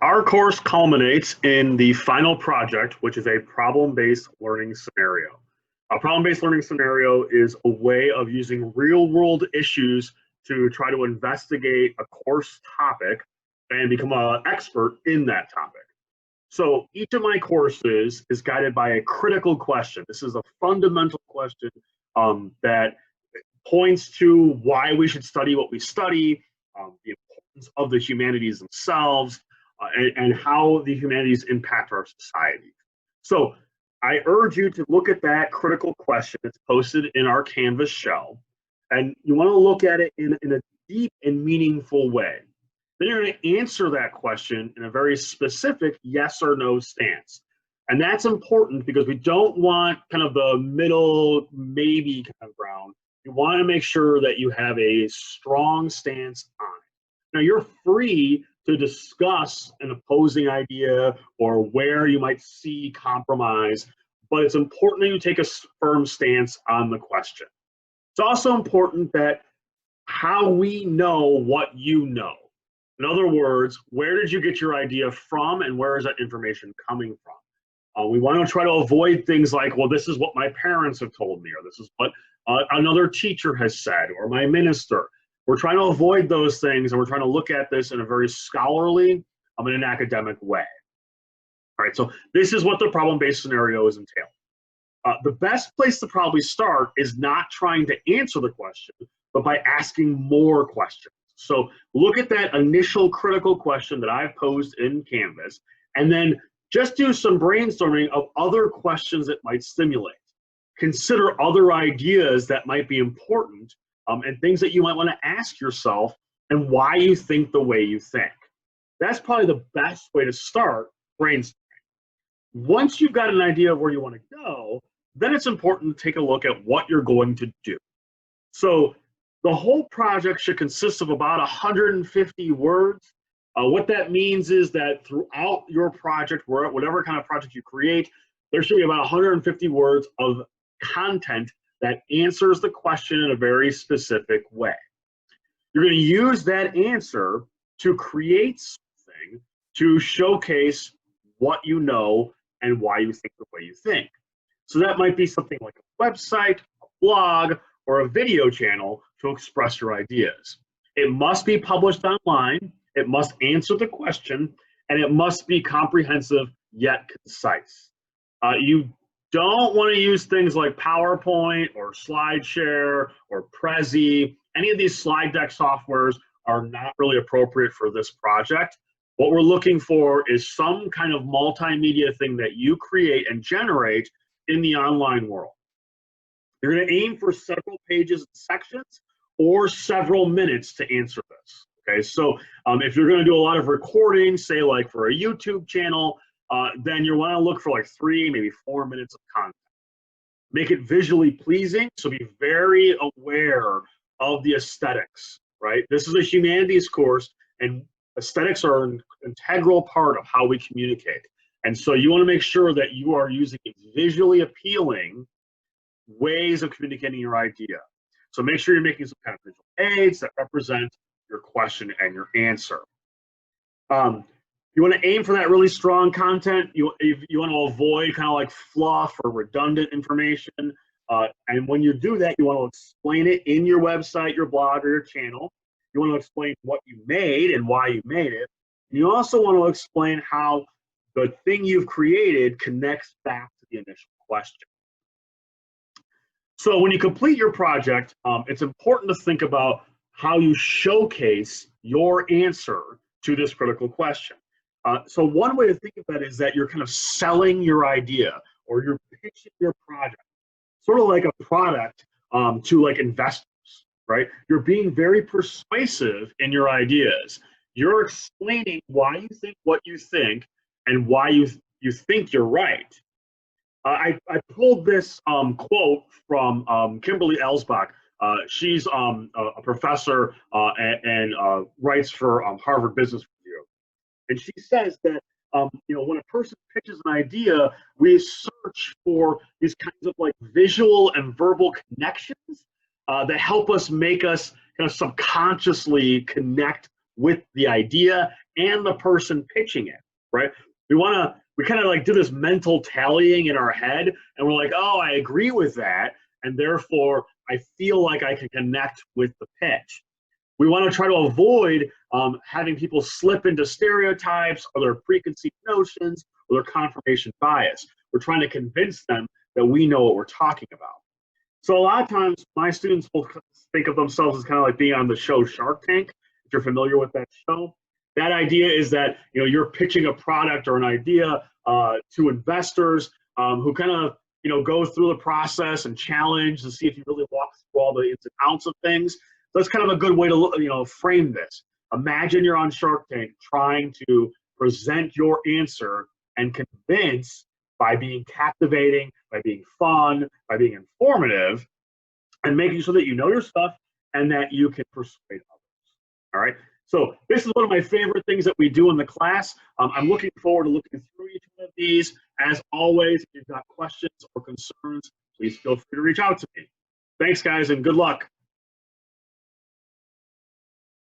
Our course culminates in the final project, which is a problem-based learning scenario. A problem-based learning scenario is a way of using real-world issues to try to investigate a course topic and become an expert in that topic. So each of my courses is guided by a critical question. This is a fundamental question that points to why we should study what we study, the importance of the humanities themselves, and how the humanities impact our society. So I urge you to look at that critical question. It's posted in our Canvas shell, and you want to look at it in a deep and meaningful way. Then you're going to answer that question in a very specific yes or no stance. And that's important because we don't want kind of the middle, maybe kind of ground. You want to make sure that you have a strong stance on it. Now, you're free to discuss an opposing idea or where you might see compromise, but it's important that you take a firm stance on the question. It's also important that how we know what you know. In other words, where did you get your idea from and where is that information coming from? We want to try to avoid things like, well, this is what my parents have told me, or this is what another teacher has said, or my minister. We're trying to avoid those things, and we're trying to look at this in a very scholarly, in an academic way. All right, so this is what the problem-based scenario is entailing. The best place to probably start is not trying to answer the question, but by asking more questions. So look at that initial critical question that I've posed in Canvas, and then just do some brainstorming of other questions it might stimulate. Consider other ideas that might be important and things that you might want to ask yourself and why you think the way you think. That's probably the best way to start brainstorming. Once you've got an idea of where you want to go, then it's important to take a look at what you're going to do. So the whole project should consist of about 150 words. What that means is that throughout your project, whatever kind of project you create, there should be about 150 words of content that answers the question in a very specific way. You're going to use that answer to create something to showcase what you know and why you think the way you think. So that might be something like a website, a blog, or a video channel to express your ideas. It must be published online, it must answer the question, and it must be comprehensive yet concise. You don't want to use things like PowerPoint or SlideShare or Prezi. Any of these slide deck softwares are not really appropriate for this project. What we're looking for is some kind of multimedia thing that you create and generate in the online world. You're going to aim for several pages and sections or several minutes to answer this. Okay, so if you're going to do a lot of recording, say like for a YouTube channel, then you want to look for like 3, maybe 4 minutes of content. Make it visually pleasing, so be very aware of the aesthetics, right? This is a humanities course, and aesthetics are an integral part of how we communicate. And so you want to make sure that you are using visually appealing ways of communicating your idea. So make sure you're making some kind of visual aids that represent your question and your answer. You want to aim for that really strong content. You want to avoid kind of like fluff or redundant information. And when you do that, you want to explain it in your website, your blog, or your channel. You want to explain what you made and why you made it. And you also want to explain how the thing you've created connects back to the initial question. So when you complete your project, it's important to think about how you showcase your answer to this critical question. So one way to think of that is that you're kind of selling your idea or you're pitching your project, sort of like a product to like investors, right? You're being very persuasive in your ideas. You're explaining why you think what you think and why you think you're right. I pulled this quote from Kimberly Ellsbach. She's a professor and writes for Harvard Business Review. And she says that when a person pitches an idea, we search for these kinds of like visual and verbal connections that help us make us kind of subconsciously connect with the idea and the person pitching it, right? We kind of like do this mental tallying in our head, and we're like, oh, I agree with that, and therefore I feel like I can connect with the pitch. We want to try to avoid having people slip into stereotypes or their preconceived notions or their confirmation bias. We're trying to convince them that we know what we're talking about. So a lot of times my students will think of themselves as kind of like being on the show Shark Tank, if you're familiar with that show. That idea is that you're pitching a product or an idea to investors who kind of go through the process and challenge to see if you really walk through all the ins and outs of things. That's kind of a good way to frame this. Imagine you're on Shark Tank trying to present your answer and convince by being captivating, by being fun, by being informative, and making sure that you know your stuff and that you can persuade others. All right. So this is one of my favorite things that we do in the class. I'm looking forward to looking through each one of these. As always, if you've got questions or concerns, please feel free to reach out to me. Thanks, guys, and good luck.